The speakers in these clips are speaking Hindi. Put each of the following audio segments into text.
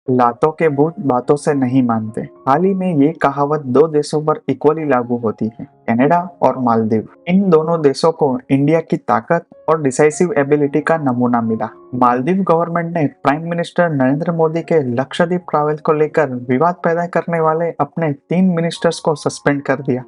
लातों के भूत बातों से नहीं मानते। हाल ही में ये कहावत दो देशों पर इक्वली लागू होती है, कनाडा और मालदीव। इन दोनों देशों को इंडिया की ताकत और डिसाइसिव एबिलिटी का नमूना मिला। मालदीव गवर्नमेंट ने प्राइम मिनिस्टर नरेंद्र मोदी के लक्षद्वीप ट्रैवल को लेकर विवाद पैदा करने वाले अपने 3 मिनिस्टर्स को सस्पेंड कर दिया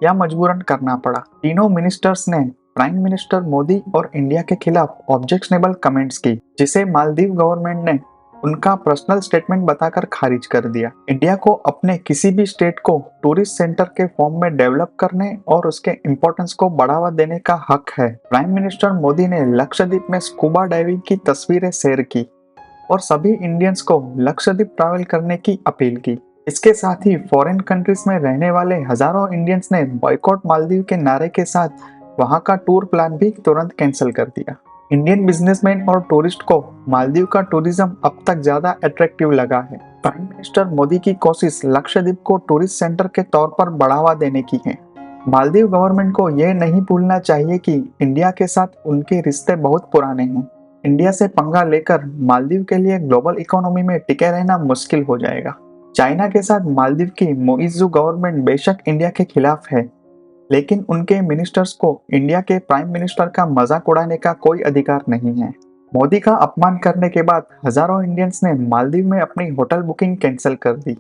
या मजबूरन करना पड़ा। तीनों मिनिस्टर्स ने प्राइम मिनिस्टर मोदी और इंडिया के खिलाफ ऑब्जेक्शनेबल कमेंट्स की, जिसे मालदीव गवर्नमेंट ने उनका पर्सनल स्टेटमेंट बताकर खारिज कर दिया। इंडिया को अपने किसी भी स्टेट को टूरिस्ट सेंटर के फॉर्म में डेवलप करने और उसके इम्पोर्टेंस को बढ़ावा देने का हक है। प्राइम मिनिस्टर मोदी ने लक्षद्वीप में स्कूबा डाइविंग की तस्वीरें शेयर की और सभी इंडियंस को लक्षद्वीप ट्रैवल करने की अपील की। इसके साथ ही फॉरेन कंट्रीज में रहने वाले हजारों इंडियंस ने बॉयकॉट मालदीव के नारे के साथ वहां का टूर प्लान भी तुरंत कैंसिल कर दिया। इंडियन बिजनेसमैन और टूरिस्ट को मालदीव का टूरिज्म अब तक ज्यादा अट्रैक्टिव लगा है। प्राइम मिनिस्टर मोदी की कोशिश लक्षद्वीप को टूरिस्ट सेंटर के तौर पर बढ़ावा देने की है। मालदीव गवर्नमेंट को यह नहीं भूलना चाहिए कि इंडिया के साथ उनके रिश्ते बहुत पुराने हैं। इंडिया से पंगा लेकर मालदीव के लिए ग्लोबल इकोनॉमी में टिके रहना मुश्किल हो जाएगा। चाइना के साथ मालदीव की मोइज़ू गवर्नमेंट बेशक इंडिया के खिलाफ है, लेकिन उनके मिनिस्टर्स को इंडिया के प्राइम मिनिस्टर का मजाक उड़ाने का कोई अधिकार नहीं है। मोदी का अपमान करने के बाद हजारों इंडियंस ने मालदीव में अपनी होटल बुकिंग कैंसिल कर दी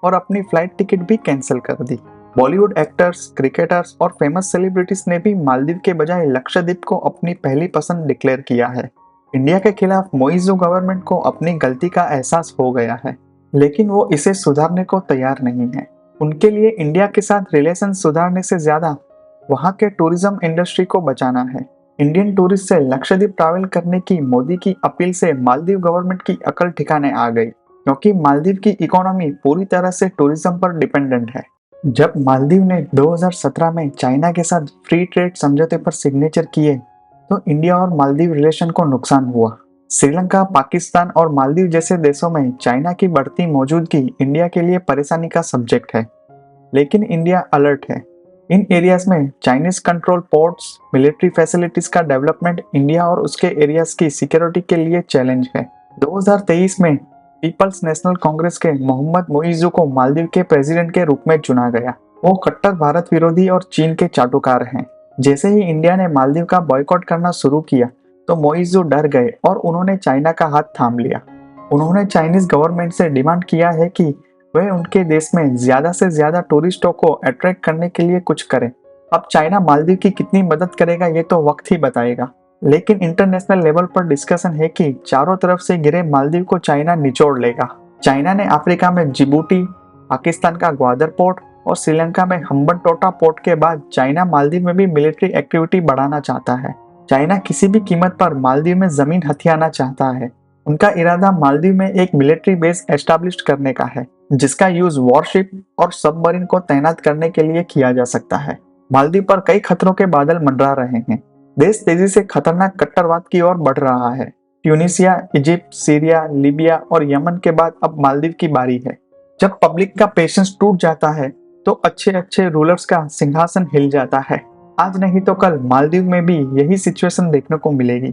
और अपनी फ्लाइट टिकट भी कैंसिल कर दी। बॉलीवुड एक्टर्स, क्रिकेटर्स और फेमस सेलिब्रिटीज ने भी मालदीव के बजाय लक्षद्वीप को अपनी पहली पसंद डिक्लेयर किया है। इंडिया के खिलाफ मोइज़ू गवर्नमेंट को अपनी गलती का एहसास हो गया है, लेकिन वो इसे सुधारने को तैयार नहीं है। उनके लिए इंडिया के साथ रिलेशन सुधारने से ज्यादा वहां के टूरिज्म इंडस्ट्री को बचाना है। इंडियन टूरिस्ट से लक्षद्वीप ट्रैवल करने की मोदी की अपील से मालदीव गवर्नमेंट की अकल ठिकाने आ गई, क्योंकि मालदीव की इकोनॉमी पूरी तरह से टूरिज्म पर डिपेंडेंट है। जब मालदीव ने 2017 में चाइना के साथ फ्री ट्रेड समझौते पर सिग्नेचर किए तो इंडिया और मालदीव रिलेशन को नुकसान हुआ। श्रीलंका, पाकिस्तान और मालदीव जैसे देशों में चाइना की बढ़ती मौजूदगी इंडिया के लिए परेशानी का सब्जेक्ट है, लेकिन इंडिया अलर्ट है। इन एरियाज में Chinese control ports, military facilities का डेवलपमेंट इंडिया और उसके एरियाज की सिक्योरिटी के लिए चैलेंज है। 2023 में पीपल्स नेशनल कांग्रेस के मोहम्मद मोइज़ू को मालदीव के प्रेसिडेंट के रूप में चुना गया। वो कट्टर भारत विरोधी और चीन के चाटुकार हैं। जैसे ही इंडिया ने मालदीव का बॉयकॉट करना शुरू किया तो मोइज़ू डर गए और उन्होंने चाइना का हाथ थाम लिया। उन्होंने चाइनीज गवर्नमेंट से डिमांड किया है कि वे उनके देश में ज्यादा से ज्यादा टूरिस्टों को अट्रैक्ट करने के लिए कुछ करें। अब चाइना मालदीव की कितनी मदद करेगा ये तो वक्त ही बताएगा, लेकिन इंटरनेशनल लेवल पर डिस्कशन है कि चारों तरफ से घिरे मालदीव को चाइना निचोड़ लेगा। चाइना ने अफ्रीका में जिबूटी, पाकिस्तान का ग्वादर पोर्ट और श्रीलंका में हम्बनटोटा पोर्ट के बाद चाइना मालदीव में भी मिलिट्री एक्टिविटी बढ़ाना चाहता है। चाइना किसी भी कीमत पर मालदीव में जमीन हथियाना चाहता है। उनका इरादा मालदीव में एक मिलिट्री बेस एस्टैब्लिश करने का है, जिसका यूज वॉरशिप और सबमरीन को तैनात करने के लिए किया जा सकता है। मालदीव पर कई खतरों के बादल मंडरा रहे हैं। देश तेजी से खतरनाक कट्टरवाद की ओर बढ़ रहा है। ट्यूनीसिया, इजिप्ट, सीरिया, लीबिया और यमन के बाद अब मालदीव की बारी है। जब पब्लिक का पेशेंस टूट जाता है तो अच्छे अच्छे रूलर्स का सिंहासन हिल जाता है। आज नहीं तो कल मालदीव में भी यही सिचुएशन देखने को मिलेगी।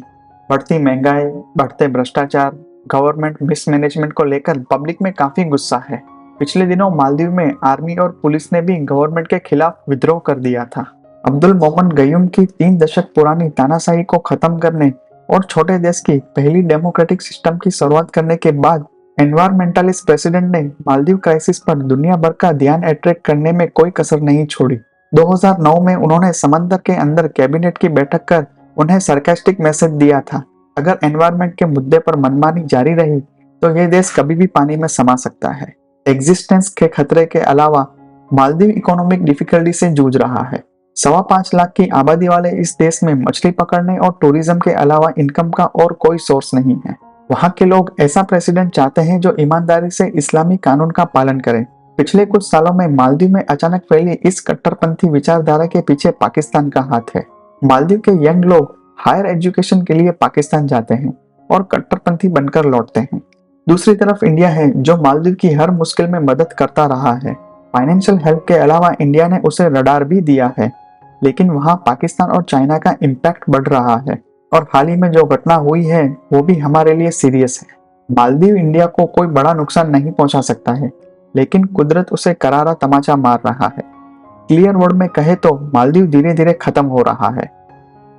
बढ़ती महंगाई, बढ़ते भ्रष्टाचार, गवर्नमेंट मिसमैनेजमेंट को लेकर पब्लिक में काफी गुस्सा है। पिछले दिनों मालदीव में आर्मी और पुलिस ने भी गवर्नमेंट के खिलाफ विद्रोह कर दिया था। अब्दुल मोमन गयूम की 3 दशक पुरानी तानाशाही को खत्म करने और छोटे देश की पहली डेमोक्रेटिक सिस्टम की शुरुआत करने के बाद एनवायरमेंटलिस्ट प्रेसिडेंट ने मालदीव क्राइसिस पर दुनिया भर का ध्यान अट्रैक्ट करने में कोई कसर नहीं छोड़ी। 2009 में उन्होंने समंदर के अंदर कैबिनेट की बैठक कर उन्हें सरकास्टिक मैसेज दिया था, अगर एनवायरमेंट के मुद्दे पर मनमानी जारी रही तो यह देश कभी भी पानी में समा सकता है। एग्जिस्टेंस के खतरे के अलावा मालदीव इकोनॉमिक डिफिकल्टी से जूझ रहा है। 5.25 लाख की आबादी वाले इस देश में मछली पकड़ने और टूरिज्म के अलावा इनकम का और कोई सोर्स नहीं है। वहाँ के लोग ऐसा प्रेसिडेंट चाहते हैं जो ईमानदारी से इस्लामी कानून का पालन करे। पिछले कुछ सालों में मालदीव में अचानक फैली इस कट्टरपंथी विचारधारा के पीछे पाकिस्तान का हाथ है। मालदीव के यंग लोग हायर एजुकेशन के लिए पाकिस्तान जाते हैं और कट्टरपंथी बनकर लौटते हैं। दूसरी तरफ इंडिया है जो मालदीव की हर मुश्किल में मदद करता रहा है। फाइनेंशियल हेल्प के अलावा इंडिया ने उसे रडार भी दिया है, लेकिन वहां पाकिस्तान और चाइना का इम्पैक्ट बढ़ रहा है और हाल ही में जो घटना हुई है वो भी हमारे लिए सीरियस है। मालदीव इंडिया को कोई बड़ा नुकसान नहीं पहुंचा सकता है, लेकिन कुदरत उसे करारा तमाचा मार रहा है। क्लियर वर्ड में कहे तो मालदीव धीरे धीरे खत्म हो रहा है।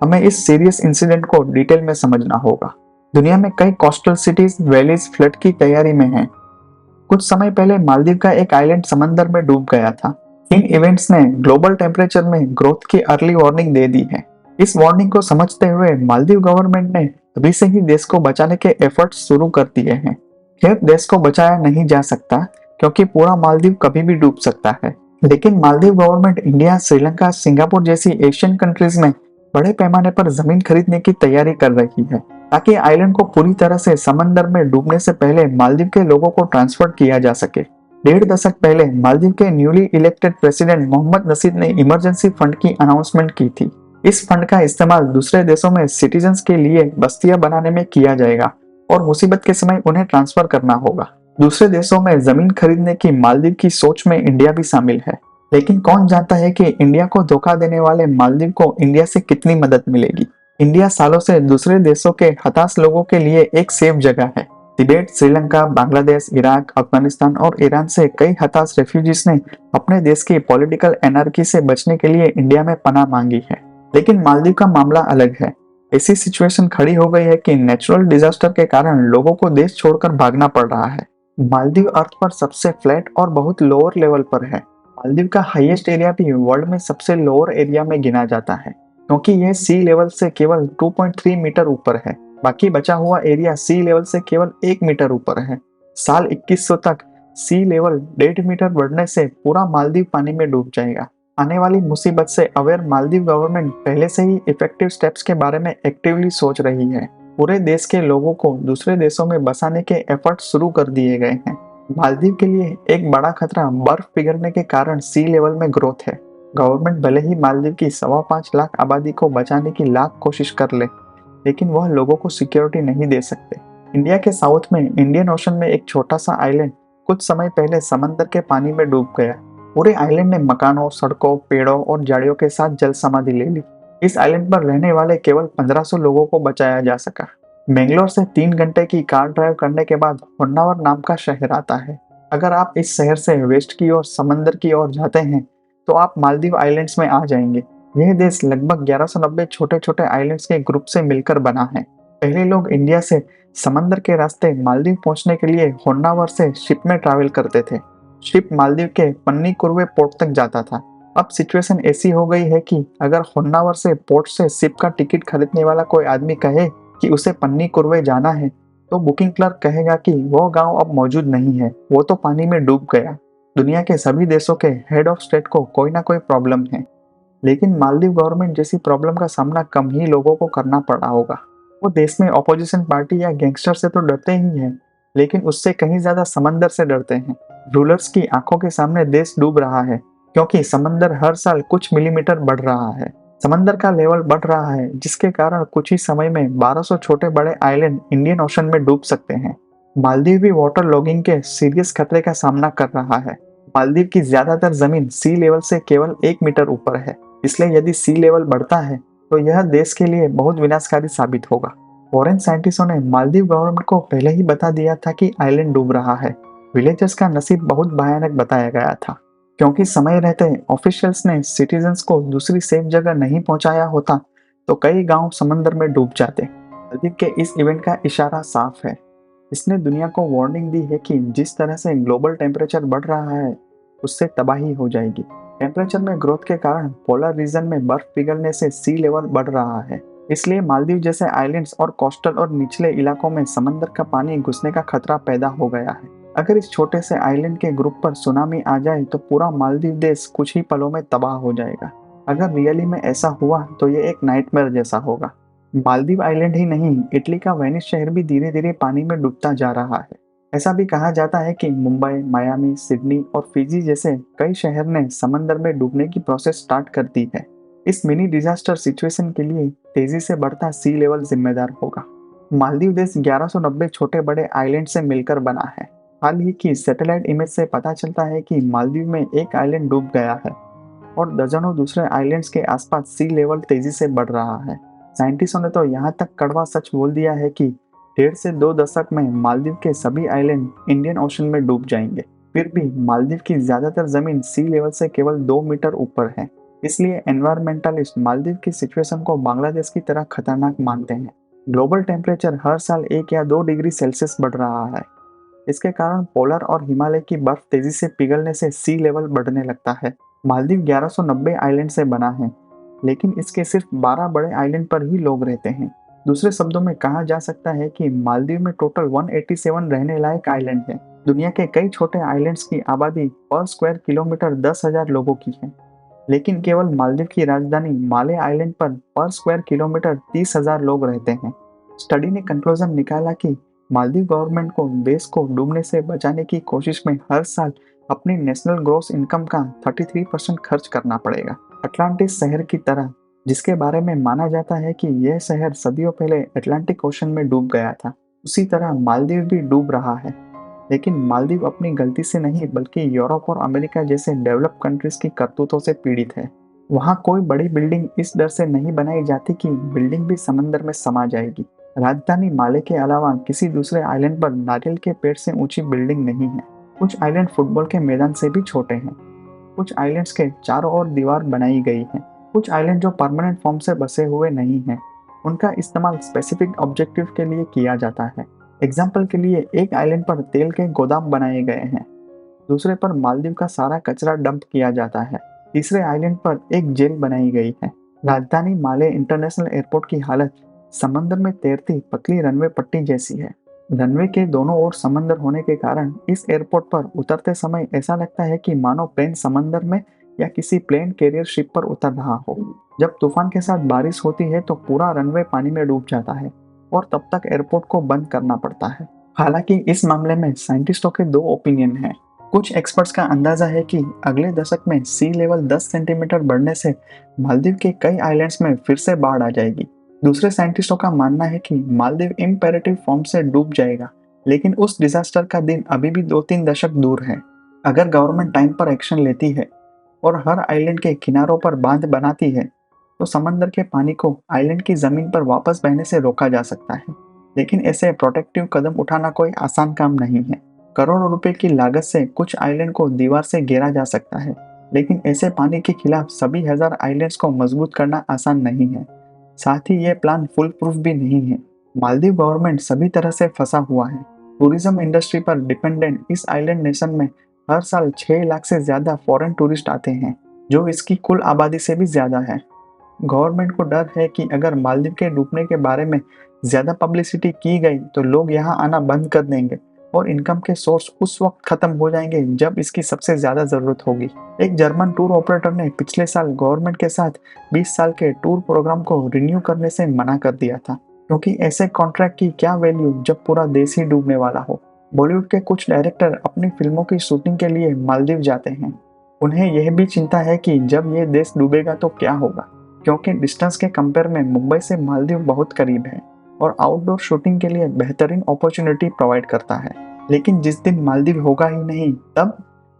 हमें इस सीरियस इंसिडेंट को डिटेल में समझना होगा। दुनिया में कई कोस्टल सिटीज वैलीज फ्लड की तैयारी में हैं। कुछ समय पहले मालदीव का एक आइलैंड समंदर में डूब गया था। इन इवेंट्स ने ग्लोबल टेम्परेचर में ग्रोथ की अर्ली वार्निंग दे दी है। इस वार्निंग को समझते हुए मालदीव गवर्नमेंट ने अभी से ही देश को बचाने के एफर्ट्स शुरू कर दिए हैं। खैर, देश को बचाया नहीं जा सकता क्योंकि पूरा मालदीव कभी भी डूब सकता है, लेकिन Maldives government India, Sri Lanka, Singapore जैसी एशियन कंट्रीज में बड़े पैमाने पर जमीन खरीदने की तैयारी कर रही है ताकि आइलैंड को पूरी तरह से समंदर में डूबने से पहले मालदीव के लोगों को ट्रांसफर किया जा सके। 1.5 दशक पहले मालदीव के न्यूली इलेक्टेड प्रेसिडेंट मोहम्मद नसीद ने इमरजेंसी फंड की अनाउंसमेंट की थी। इस फंड का इस्तेमाल दूसरे देशों में सिटीजन्स के लिए बस्तियां बनाने में किया जाएगा और मुसीबत के समय उन्हें ट्रांसफर करना होगा। दूसरे देशों में जमीन खरीदने की मालदीव की सोच में इंडिया भी शामिल है, लेकिन कौन जानता है कि इंडिया को धोखा देने वाले मालदीव को इंडिया से कितनी मदद मिलेगी। इंडिया सालों से दूसरे देशों के हताश लोगों के लिए एक सेफ जगह है। तिबेट, श्रीलंका, बांग्लादेश, इराक, अफगानिस्तान और ईरान से कई हताश रेफ्यूजीज ने अपने देश की पॉलिटिकल एनार्की से बचने के लिए इंडिया में पनाह मांगी है। लेकिन मालदीव का मामला अलग है। ऐसी सिचुएशन खड़ी हो गई है कि नेचुरल डिजास्टर के कारण लोगों को देश छोड़कर भागना पड़ रहा है। मालदीव अर्थ पर सबसे फ्लैट और बहुत लोअर लेवल पर है। मालदीव का हाईएस्ट एरिया भी वर्ल्ड में सबसे लोअर एरिया में गिना जाता है क्योंकि यह सी लेवल से केवल 2.3 मीटर ऊपर है। बाकी बचा हुआ एरिया सी लेवल से केवल 1 मीटर ऊपर है। साल 2100 तक सी लेवल 1.5 मीटर बढ़ने से पूरा मालदीव पानी में डूब जाएगा। आने वाली मुसीबत से अवेयर मालदीव गवर्नमेंट पहले से ही इफेक्टिव स्टेप्स के बारे में एक्टिवली सोच रही है। पूरे देश के लोगों को दूसरे देशों में बसाने के एफर्ट शुरू कर दिए गए हैं। मालदीव के लिए एक बड़ा खतरा बर्फ पिघलने के कारण सी लेवल में ग्रोथ है। गवर्नमेंट भले ही मालदीव की 5.25 लाख आबादी को बचाने की लाख कोशिश कर ले, लेकिन वह लोगों को सिक्योरिटी नहीं दे सकते। इंडिया के साउथ में इंडियन ओशन में एक छोटा सा आइलैंड कुछ समय पहले समंदर के पानी में डूब गया। पूरे आइलैंड ने मकानों, सड़कों, पेड़ों और झाड़ियों के साथ जल समाधि ले ली। इस आइलैंड पर रहने वाले केवल 1500 लोगों को बचाया जा सका। बेंगलोर से 3 घंटे की कार ड्राइव करने के बाद होन्नावर नाम का शहर आता है। अगर आप इस शहर से वेस्ट की ओर समंदर की ओर जाते हैं तो आप मालदीव आइलैंड्स में आ जाएंगे। यह देश लगभग 1190 छोटे छोटे आइलैंड्स के ग्रुप से मिलकर बना है। पहले लोग इंडिया से समंदर के रास्ते मालदीव पहुंचने के लिए होन्नावर से शिप में ट्रैवल करते थे। शिप मालदीव के पन्नी कुर्वे पोर्ट तक जाता था। अब सिचुएशन ऐसी हो गई है कि अगर होन्नावर से पोर्ट से शिप का टिकट खरीदने वाला कोई आदमी कहे कि उसे पन्नी कुर्वे जाना है तो बुकिंग क्लर्क कहेगा कि वो गांव अब मौजूद नहीं है, वो तो पानी में डूब गया। दुनिया के सभी देशों के हेड ऑफ स्टेट को कोई ना कोई प्रॉब्लम है, लेकिन मालदीव गवर्नमेंट जैसी प्रॉब्लम का सामना कम ही लोगों को करना पड़ा होगा। वो देश में ऑपोजिशन पार्टी या गैंगस्टर से तो डरते ही हैं, लेकिन उससे कहीं ज्यादा समंदर से डरते हैं। रूलर्स की आंखों के सामने देश डूब रहा है क्योंकि समंदर हर साल कुछ मिलीमीटर बढ़ रहा है। समंदर का लेवल बढ़ रहा है जिसके कारण कुछ ही समय में 1200 छोटे बड़े आइलैंड इंडियन ओशन में डूब सकते हैं। मालदीव भी वाटर लॉगिंग के सीरियस खतरे का सामना कर रहा है। मालदीव की ज्यादातर जमीन सी लेवल से केवल 1 मीटर ऊपर है, इसलिए यदि सी लेवल बढ़ता है तो यह देश के लिए बहुत विनाशकारी साबित होगा। फॉरेन साइंटिस्टों ने मालदीव गवर्नमेंट को पहले ही बता दिया था कि आइलैंड डूब रहा है। विलेजर्स का नसीब बहुत भयानक बताया गया था क्योंकि समय रहते ऑफिशियल्स ने सिटीजन्स को दूसरी सेफ जगह नहीं पहुंचाया होता तो कई गांव समंदर में डूब जाते। मालदीव के इस इवेंट का इशारा साफ है। इसने दुनिया को वार्निंग दी है कि जिस तरह से ग्लोबल टेम्परेचर बढ़ रहा है उससे तबाही हो जाएगी। टेम्परेचर में ग्रोथ के कारण पोलर रीजन में बर्फ पिघलने से सी लेवल बढ़ रहा है, इसलिए मालदीव जैसे आइलैंड्स और कोस्टल और निचले इलाकों में समंदर का पानी घुसने का खतरा पैदा हो गया है। अगर इस छोटे से आइलैंड के ग्रुप पर सुनामी आ जाए तो पूरा मालदीव देश कुछ ही पलों में तबाह हो जाएगा। अगर रियली में ऐसा हुआ तो ये एक नाइटमेयर जैसा होगा। मालदीव आइलैंड ही नहीं, इटली का वेनिस शहर भी धीरे धीरे पानी में डूबता जा रहा है। ऐसा भी कहा जाता है कि मुंबई, मायामी, सिडनी और फिजी जैसे कई शहर ने समंदर में डूबने की प्रोसेस स्टार्ट कर दी है। इस मिनी डिजास्टर सिचुएशन के लिए तेजी से बढ़ता सी लेवल जिम्मेदार होगा। मालदीव देश 1190 छोटे बड़े आइलैंड से मिलकर बना है। हाल ही की सैटेलाइट इमेज से पता चलता है कि मालदीव में एक आइलैंड डूब गया है और दर्जनों दूसरे आइलैंड्स के आसपास सी लेवल तेजी से बढ़ रहा है। साइंटिस्टों ने तो यहाँ तक कड़वा सच बोल दिया है कि 1.5 से 2 दशक में मालदीव के सभी आइलैंड इंडियन ओशन में डूब जाएंगे। फिर भी मालदीव की ज्यादातर जमीन सी लेवल से केवल 2 मीटर ऊपर है। इसलिए एनवायरमेंटलिस्ट मालदीव की सिचुएशन को बांग्लादेश की तरह खतरनाक मानते हैं। ग्लोबल टेम्परेचर हर साल 1 या 2 डिग्री सेल्सियस बढ़ रहा है। इसके कारण पोलर और हिमालय की बर्फ तेजी से पिघलने से सी लेवल बढ़ने लगता है। मालदीव 1190 आइलैंड से बना है, लेकिन इसके सिर्फ 12 बड़े आइलैंड पर ही लोग रहते हैं। दूसरे शब्दों में कहा जा सकता है कि मालदीव में टोटल 187 रहने लायक आइलैंड है। दुनिया के कई छोटे आइलैंड्स की आबादी पर स्क्वायर किलोमीटर 10,000 लोगों की है, लेकिन केवल मालदीव की राजधानी माले आइलैंड पर स्क्वायर किलोमीटर 30,000 लोग रहते हैं। स्टडी ने कंक्लूजन निकाला कि मालदीव गवर्नमेंट को देश को डूबने से बचाने की कोशिश में हर साल अपनी नेशनल ग्रॉस इनकम का 33% खर्च करना पड़ेगा। अटलांटिस शहर की तरह, जिसके बारे में माना जाता है कि यह शहर सदियों पहले अटलांटिक ओशन में डूब गया था, उसी तरह मालदीव भी डूब रहा है। लेकिन मालदीव अपनी गलती से नहीं, बल्कि यूरोप और अमेरिका जैसे डेवलप कंट्रीज की करतूतों से पीड़ित है। वहाँ कोई बड़ी बिल्डिंग इस डर से नहीं बनाई जाती कि बिल्डिंग भी समंदर में समा जाएगी। राजधानी माले के अलावा किसी दूसरे आइलैंड पर नारियल के पेड़ से ऊंची बिल्डिंग नहीं है। कुछ आइलैंड फुटबॉल के मैदान से भी छोटे हैं। कुछ आइलैंड्स के चारों ओर दीवार बनाई गई है। कुछ आइलैंड जो परमानेंट फॉर्म से बसे हुए नहीं हैं, उनका इस्तेमाल स्पेसिफिक ऑब्जेक्टिव के लिए किया जाता है। एग्जाम्पल के लिए, एक आइलैंड पर तेल के गोदाम बनाए गए हैं, दूसरे पर मालदीव का सारा कचरा डंप किया जाता है, तीसरे आइलैंड पर एक जेल बनाई गई है। राजधानी माले इंटरनेशनल एयरपोर्ट की हालत समंदर में तैरती पतली रनवे पट्टी जैसी है। रनवे के दोनों ओर समंदर होने के कारण इस एयरपोर्ट पर उतरते समय ऐसा लगता है कि मानो प्लेन समंदर में या किसी प्लेन कैरियर शिप पर उतर रहा हो। जब तूफान के साथ बारिश होती है तो पूरा रनवे पानी में डूब जाता है और तब तक एयरपोर्ट को बंद करना पड़ता है। हालांकि इस मामले में साइंटिस्टों के दो ओपिनियन हैं। कुछ एक्सपर्ट्स का अंदाजा है कि अगले दशक में सी लेवल 10 सेंटीमीटर बढ़ने से मालदीव के कई आइलैंड्स में फिर से बाढ़ आ जाएगी। दूसरे साइंटिस्टों का मानना है कि मालदीव इम्पेरेटिव फॉर्म से डूब जाएगा, लेकिन उस डिजास्टर का दिन अभी भी 2-3 दशक दूर है। अगर गवर्नमेंट टाइम पर एक्शन लेती है और हर आइलैंड के किनारों पर बांध बनाती है, तो समंदर के पानी को आइलैंड की जमीन पर वापस बहने से रोका जा सकता है। लेकिन ऐसे प्रोटेक्टिव कदम उठाना कोई आसान काम नहीं है। करोड़ों रुपए की लागत से कुछ आइलैंड को दीवार से घेरा जा सकता है, लेकिन ऐसे पानी के खिलाफ सभी हजार आइलैंड्स को मजबूत करना आसान नहीं है। साथ ही यह प्लान फुल प्रूफ भी नहीं है। मालदीव गवर्नमेंट सभी तरह से फंसा हुआ है। टूरिज्म इंडस्ट्री पर डिपेंडेंट इस आइलैंड नेशन में हर साल 6 लाख से ज्यादा फॉरेन टूरिस्ट आते हैं, जो इसकी कुल आबादी से भी ज्यादा है। गवर्नमेंट को डर है कि अगर मालदीव के डूबने के बारे में ज्यादा पब्लिसिटी की गई तो लोग यहाँ आना बंद कर देंगे और इनकम के सोर्स उस वक्त खत्म हो जाएंगे जब इसकी सबसे ज्यादा जरूरत होगी। एक जर्मन टूर ऑपरेटर ने पिछले साल गवर्नमेंट के साथ 20 साल के टूर प्रोग्राम को रिन्यू करने से मना कर दिया था, क्योंकि ऐसे कॉन्ट्रैक्ट की क्या वैल्यू जब पूरा देश ही डूबने वाला हो। बॉलीवुड के कुछ डायरेक्टर अपनी फिल्मों की शूटिंग के लिए मालदीव जाते हैं। उन्हें यह भी चिंता है कि जब ये देश डूबेगा तो क्या होगा, क्योंकि डिस्टेंस के कंपेयर में मुंबई से मालदीव बहुत करीब है और आउटडोर शूटिंग के लिए बेहतरीन अपॉर्चुनिटी प्रोवाइड करता है। लेकिन जिस दिन मालदीव होगा ही नहीं, तब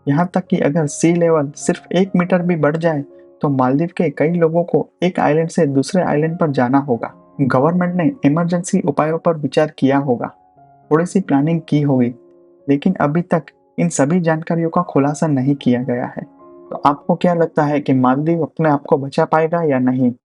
यहाँ तक कि अगर सी लेवल सिर्फ 1 मीटर भी बढ़ जाए तो मालदीव के कई लोगों को एक आइलैंड से दूसरे आइलैंड पर जाना होगा। गवर्नमेंट ने इमरजेंसी उपायों पर विचार किया होगा, थोड़ी सी प्लानिंग की होगी, लेकिन अभी तक इन सभी जानकारियों का खुलासा नहीं किया गया है। तो आपको क्या लगता है कि मालदीव अपने आप को बचा पाएगा या नहीं?